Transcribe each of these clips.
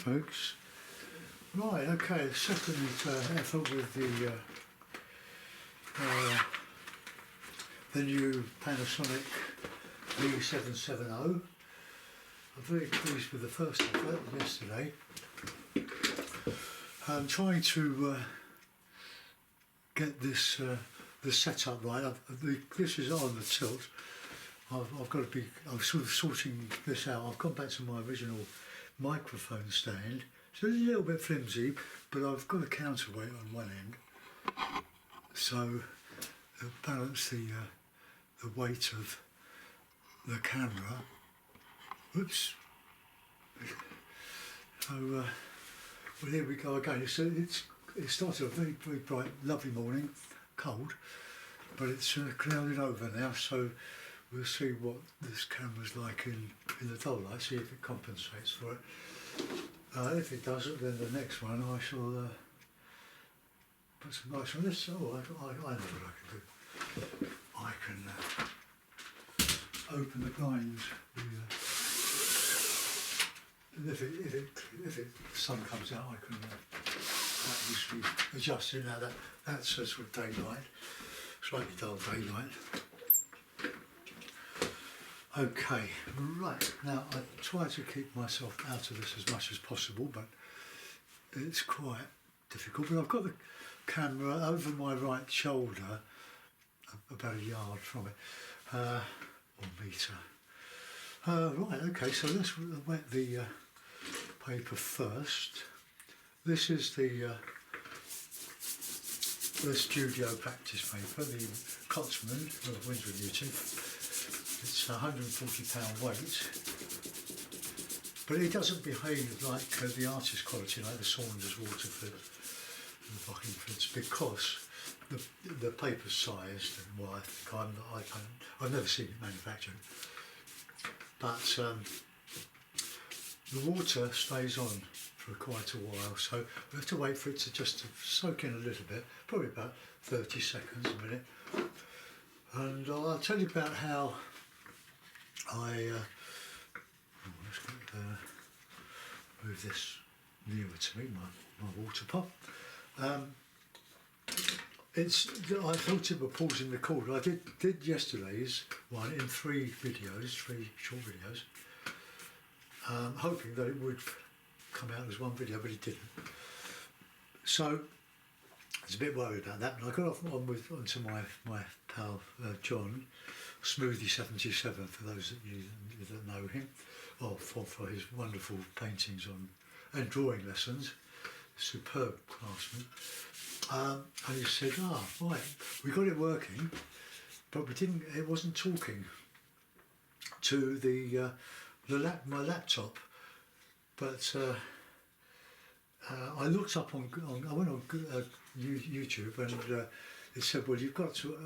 folks. Right, okay, second effort with the new Panasonic V770. I'm very pleased with the first effort yesterday. I'm trying to get this the setup right. This is on the tilt. I've got to be. I'm sort of sorting this out. I've gone back to my original microphone stand. So it's a little bit flimsy, but I've got a counterweight on one end, so to balance the weight of the camera. Oops. So well, here we go again. It started a very bright, lovely morning, cold, but it's clouded over now. So we'll see what this camera's like in the dull light. See if it compensates for it. If it doesn't, then the next one I shall put some lights on this. Oh, I know what I can do. I can open the blinds. If the sun comes out, I can usually adjust it. Now that's a sort of daylight, slightly dull daylight. Okay, right, now I try to keep myself out of this as much as possible, but it's quite difficult. But I've got the camera over my right shoulder, about a yard from it, or metre. Right, okay, so let's wet the paper first. This is the studio practice paper, the Cotsman of Windsor Newton. It's £140 weight, but it doesn't behave like the artist quality, like the Saunders, Waterford, and the Bockingfords, because the paper's sized, and well, I've never seen it manufactured. But the water stays on for quite a while, so we have to wait for it to soak in a little bit, probably about 30 seconds, a minute. And I'll tell you about how let's move this nearer to me, my water pot. I thought it would pause and record. I did yesterday's one in three short videos, hoping that it would come out as one video, but it didn't. So I was a bit worried about that, and I got onto my pal John, Smoothie 77, for those of you that know him, or for his wonderful paintings and drawing lessons. Superb craftsman. And he said, right, we got it working, but it wasn't talking to my laptop. But I looked up I went on YouTube, and it said, well, you've got to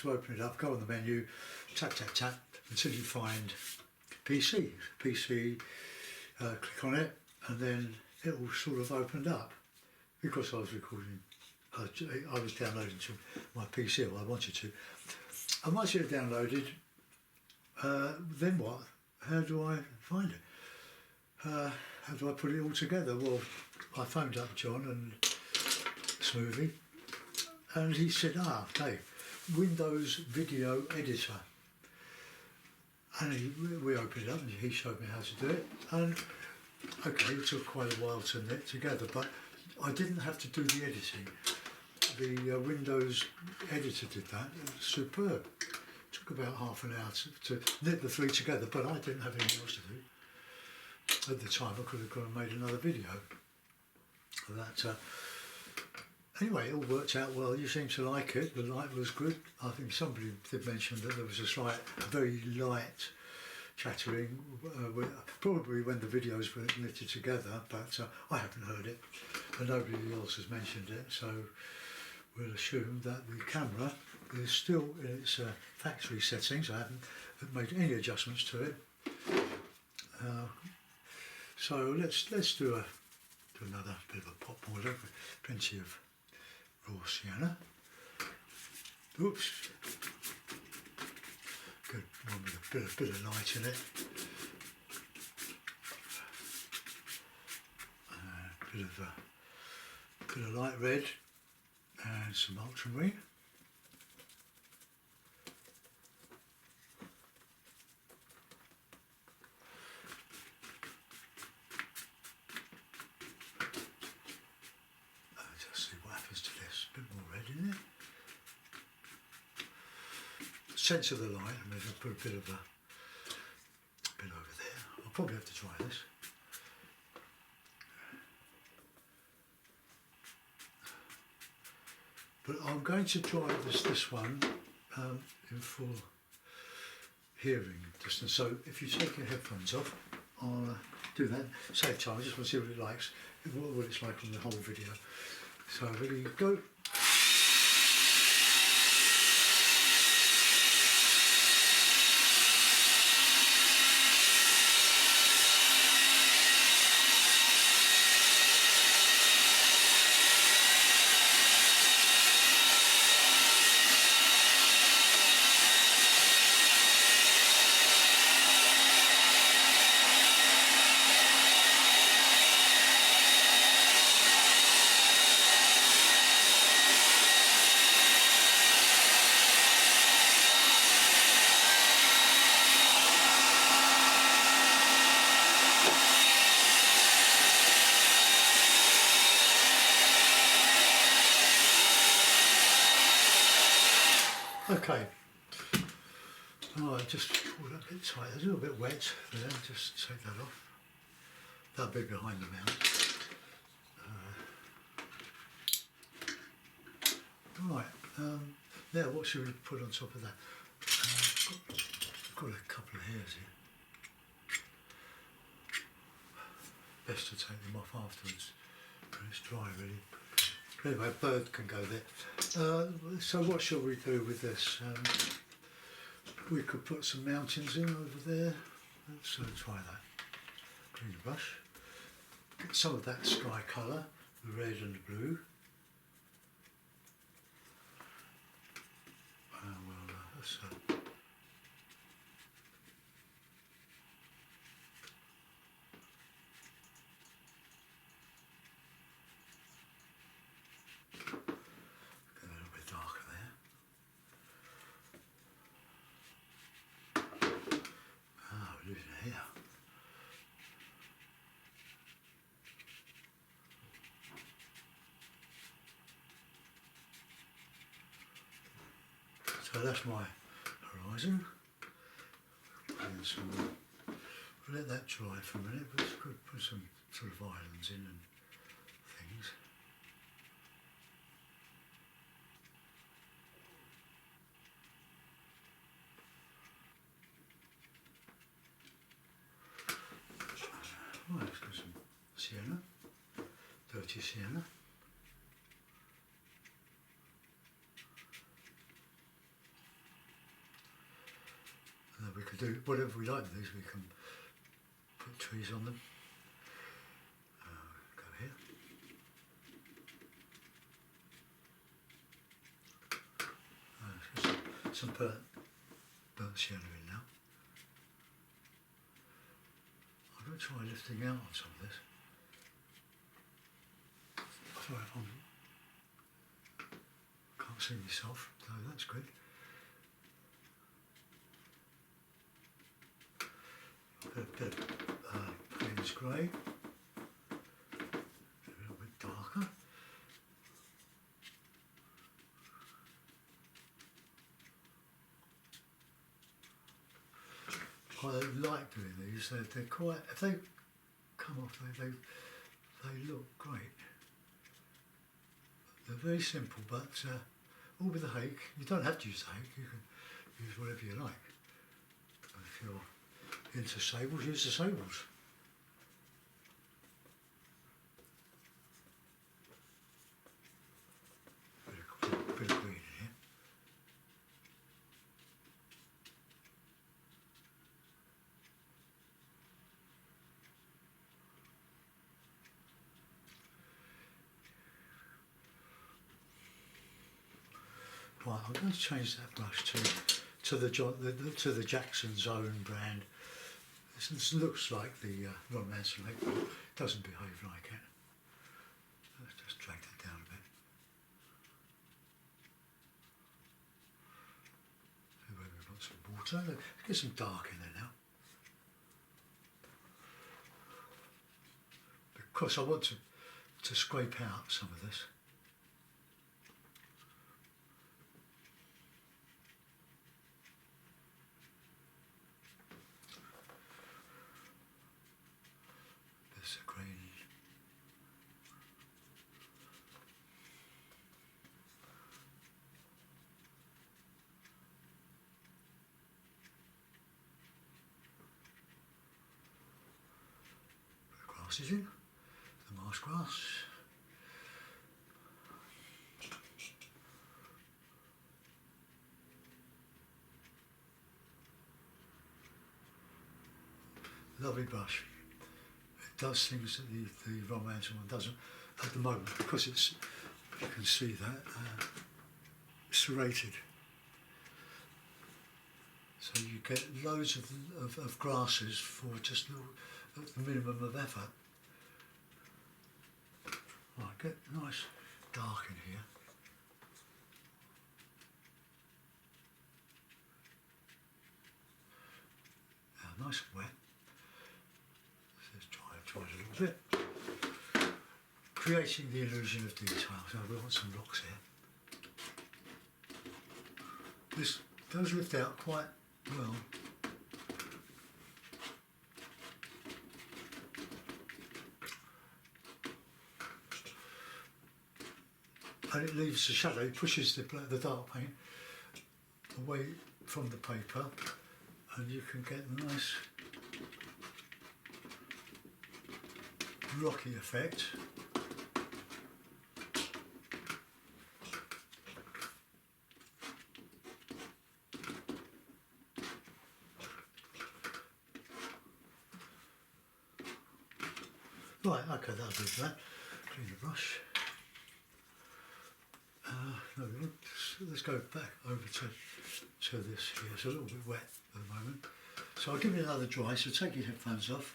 open it up, go on the menu, tap, until you find PC. Click on it, and then it all sort of opened up. Because I was recording, I was downloading to my PC, or I wanted to. And once it had downloaded, then what? How do I find it? How do I put it all together? Well, I phoned up John and Smoothie, and he said, Dave, Windows Video Editor. And we opened it up, and he showed me how to do it. And okay, it took quite a while to knit together, but I didn't have to do the editing. The Windows editor did that. It was superb. It took about half an hour to knit the three together, but I didn't have anything else to do. At the time, I could have gone and made another video. That anyway, it all worked out well. You seem to like it. The light was good. I think somebody did mention that there was a very light chattering, probably when the videos were knitted together, but I haven't heard it, and nobody else has mentioned it, so we'll assume that the camera is still in its factory settings. I haven't made any adjustments to it. So let's do another bit of a pot boiler, plenty of raw sienna. Oops. Good one with a bit of light in it. bit of light red and some ultramarine. Just see what happens to this. A bit more red in there. Sense of the light. I mean, I'll put a bit over there. I'll probably have to try this. But I'm going to try this one in full hearing distance. So if you take your headphones off, I'll do that. Save time. I just want to see what it likes, what it's like on the whole video. So ready, go. Okay, alright, just pull that a bit tight. It's a little bit wet there, just take that off. That'll be behind the mount. Right, now what should we put on top of that? I've got a couple of hairs here. Best to take them off afterwards when it's dry really. Anyway, a bird can go there. So what shall we do with this? We could put some mountains in over there. Let's try that. Green brush. Get some of that sky colour, the red and the blue. Let's here. So that's my horizon. And some, we'll let that dry for a minute, but it's good to put some sort of islands in and things. Right, let's got some sienna, dirty sienna. And then we can do whatever we like with these, we can put trees on them. Go here. Let's get some burnt sienna in now. I'm going to try lifting out on some of this. Sorry, I can't see myself, so that's good. A bit of Payne's grey, a little bit darker. I like doing these. They're quite. If they come off, they look great. They're very simple, but all with the hake. You don't have to use the hake. You can use whatever you like. If you're into sables, use the sables. Bit of green in here. Right, I'm going to change that brush to the Jackson's own brand. This looks like the Ron Manson lake, but it doesn't behave like it. water. Let's get some dark in there now. Because I want to scrape out some of this. There's the green. Put the grasses in. The marsh grass. Lovely brush. It does things that the romantic one doesn't at the moment, because it's, you can see that, serrated. So you get loads of grasses for just the minimum of effort. Right, get nice dark in here. Now, nice and wet. Let's dry it a little bit. Creating the illusion of detail. So we want some rocks here. This does lift out quite well. And it leaves the shadow, it pushes the dark paint away from the paper, and you can get a nice rocky effect. Right, okay, that'll do for that. Clean the brush. No, let's go back over to this here. It's a little bit wet at the moment. So I'll give it another dry, so take your headphones off.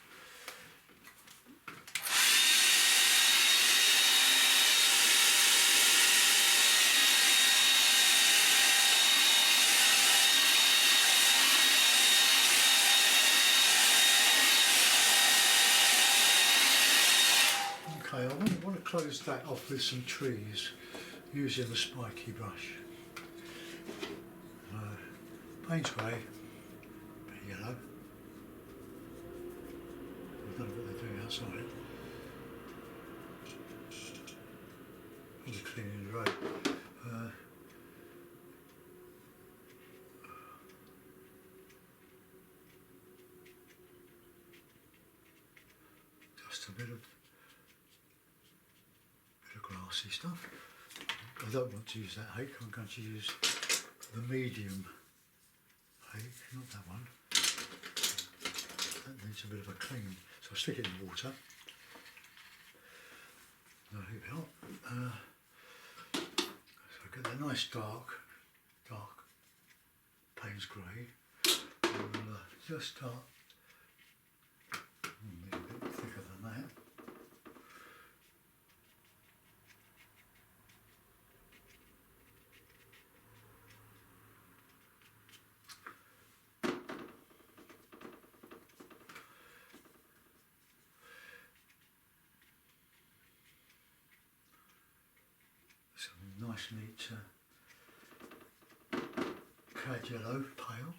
Okay, I want to close that off with some trees using the spiky brush. Payne's grey, bit of yellow. I don't know what they're doing outside. Probably cleaning the road. Just a bit of grassy stuff. I don't want to use that hake, I'm going to use the medium hake, not that one. That needs a bit of a clean, so I'll stick it in water. Now here we are. So I get that nice dark Payne's grey. We'll just start a bit thicker than that. Some nice neat cad yellow, pale.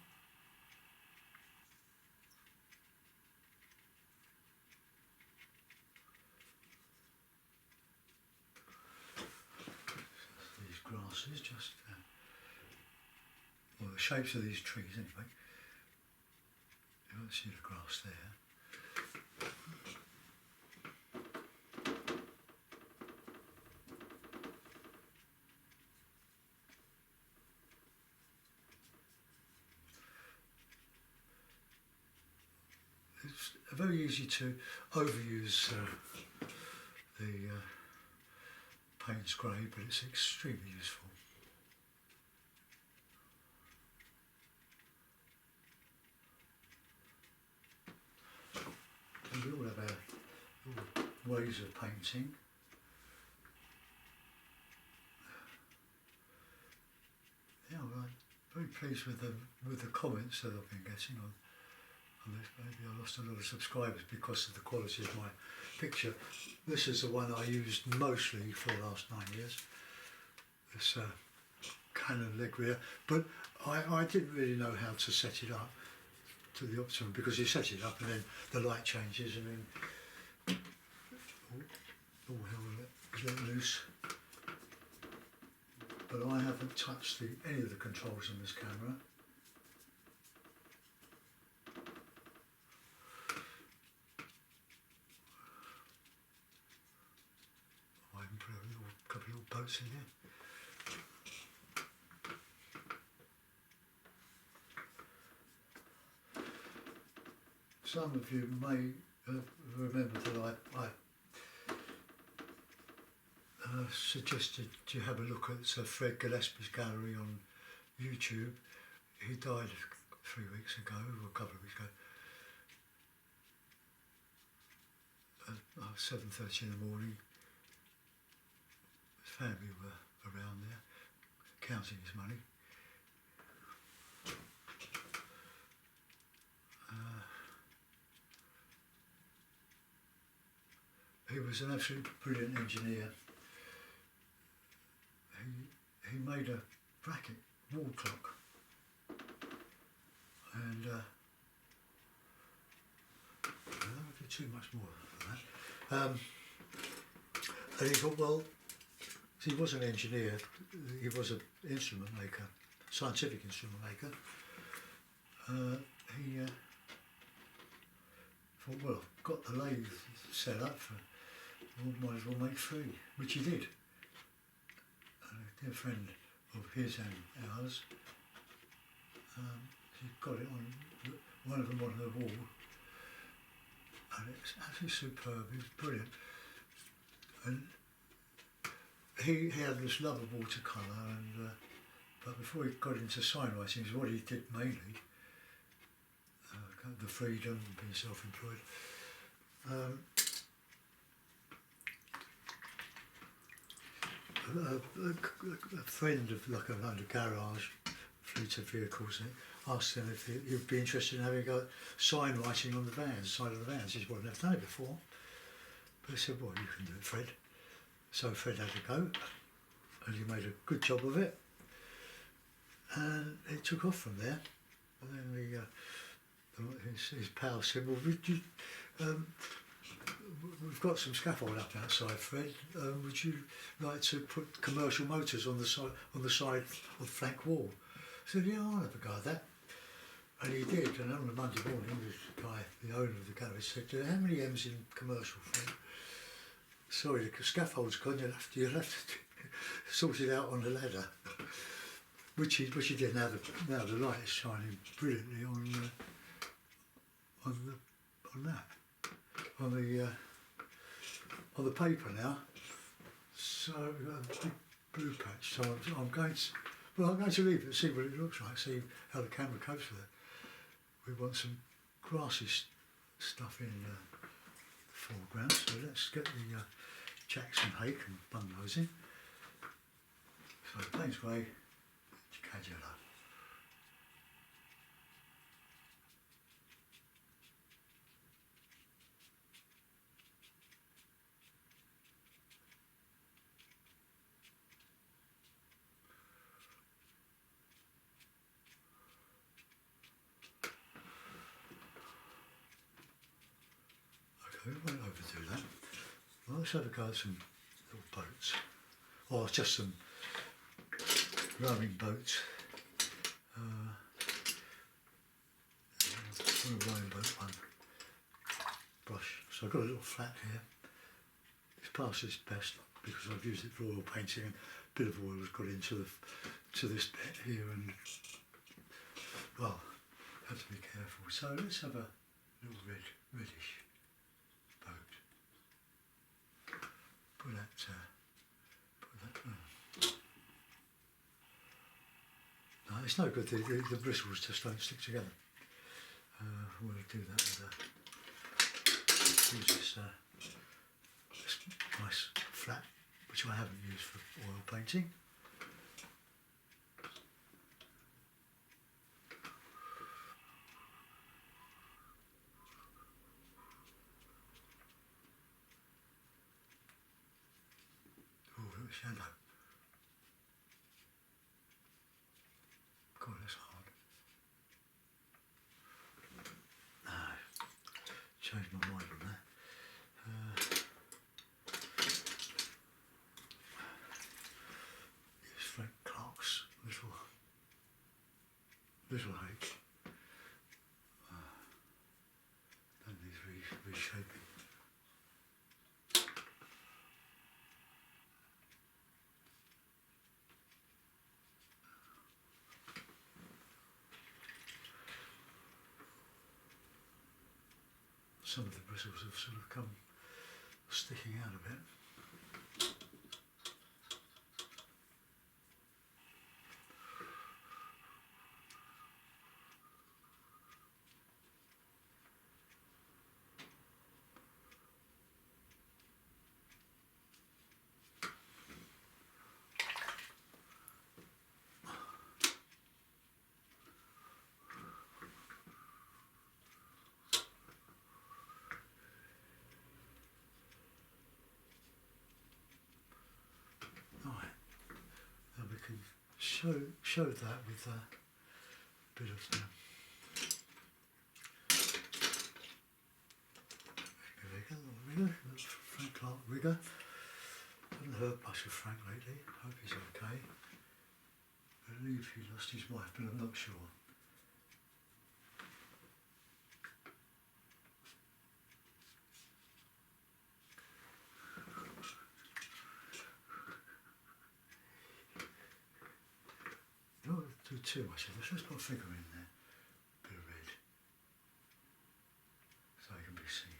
These grasses, just well, the shapes of these trees anyway. You don't see the grass there. It's very easy to overuse the Payne's grey, but it's extremely useful. And we all have our ways of painting. Yeah, well, very pleased with the comments that I've been getting on this. Maybe I lost a lot of subscribers because of the quality of my picture. This is the one I used mostly for the last 9 years. This Canon Legria, but I didn't really know how to set it up to the optimum, because you set it up and then the light changes and then all hell let loose. But I haven't touched any of the controls on this camera. I haven't put a couple of little boats in here. Some of you may remember that I suggested you have a look at Fred Gillespie's gallery on YouTube. He died 3 weeks ago, or a couple of weeks ago, at 7:30 in the morning. His family were around there, counting his money. He was an absolutely brilliant engineer. He made a bracket wall clock, and I don't do too much more than that. And he thought, well, he was an engineer, he was an instrument maker, scientific instrument maker. He thought, well, I've got the lathe set up, might as well make 3, which he did. A dear friend of his and ours, she got it on, one of them on her wall, and it's absolutely superb. It was brilliant. And he had this love of watercolour, and but before he got into sign writing, what he did mainly, the freedom, being self-employed. A friend of like a garage, fleet of vehicles, asked him if he'd be interested in having a go at sign writing on the vans, side of the vans. He said, well, I've never done it before. But he said, well, you can do it, Fred. So Fred had to go, and he made a good job of it. And it took off from there. And then his pal said, well, we've got some scaffold up outside, Fred. Would you like to put commercial motors on the side of the flank wall? I said, yeah, I'll have a go at that. And he did. And on a Monday morning, this guy, the owner of the gallery, said, how many M's in commercial, Fred? Sorry, the scaffold's gone. You'll have to sort it out on the ladder. Which he did. Now the light is shining brilliantly on the paper now. So we've got a big blue patch. So I'm going to leave it and see what it looks like. See how the camera copes with it. We want some grassy stuff in the foreground. So let's get the Jackson Hake and bungalows in. So Plains Grey, Cad Yellow. We won't overdo that. Well, let's have a go at some little boats, or just some rowing boats. A rowing boat one brush. So I've got a little flat here. It's past its best because I've used it for oil painting, and a bit of oil has got into this bit here, and well, have to be careful. So let's have a little reddish boat. Put that no, it's no good, the bristles just don't stick together. We'll do that with use this nice flat, which I haven't used for oil painting. shadow. God, that's hard. No, changed my mind on that. It's Frank Clark's little H. That needs reshaping. Some of the bristles have sort of come sticking out a bit. Right, now we can show that with a bit of rigor, Frank Clark rigor. Haven't heard much of Frank lately. Hope he's okay. I believe he lost his wife, but I'm not sure. Don't do too much of this. Let's put a figure in there. Bit of red, so it can be seen.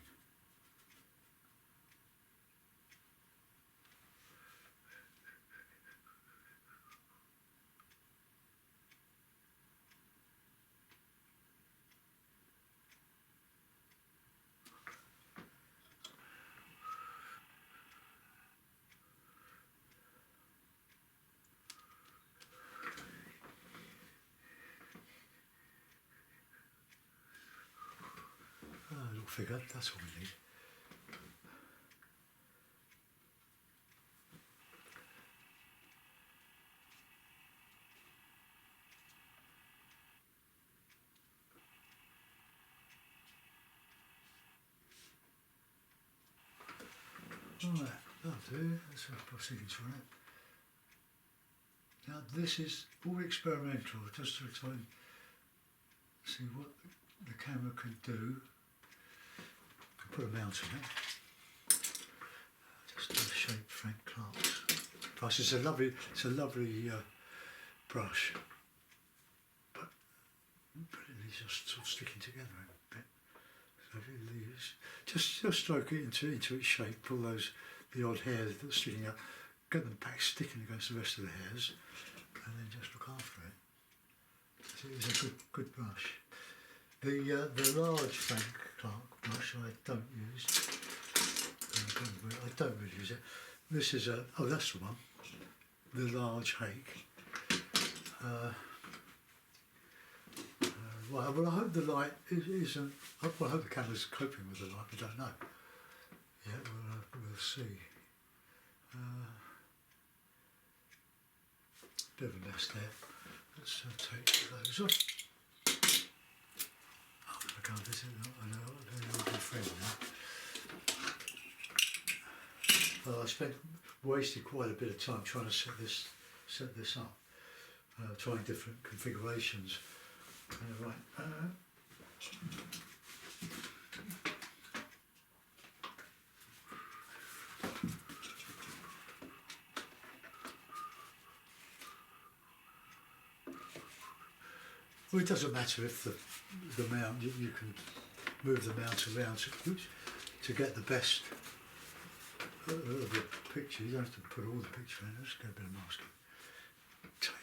Little figure, that's all we need. Alright, that'll do. Let's have a signature on it. Now this is all experimental, just to try and see what the camera can do. Put a mount on it. Just to shape Frank Clark's brush. It's a lovely brush, but it's just sort of sticking together a bit. So really just stroke it into its shape. Pull the odd hairs that are sticking out, get them back sticking against the rest of the hairs, and then just look after it. So it's a good brush. The large Frank Clark brush I don't use. I don't really use it. This is oh, that's the one. The large hake. Well, I hope the light isn't. Well, I hope the camera's coping with the light. We don't know. Yeah, we'll see. Bit of a mess there. Let's take those off. I can't visit. I know they're a good friend now. Well, I wasted quite a bit of time trying to set this up, trying different configurations. Right. Well, it doesn't matter if the mount, you can move the mount around to get the best of the picture. You don't have to put all the picture in. Let's get a bit of masking tape.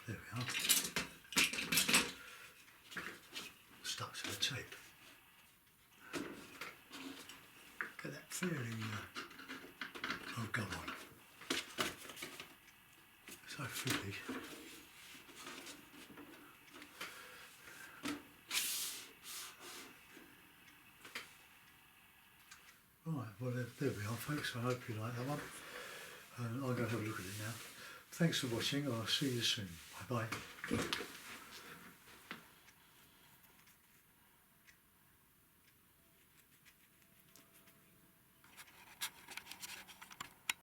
There we are. Stuck to the tape. Get that fairly Oh, go on. So fiddly. Right, well there we are folks, I hope you like that one. I'll go and have a look at it now. Thanks for watching, I'll see you soon. Bye bye.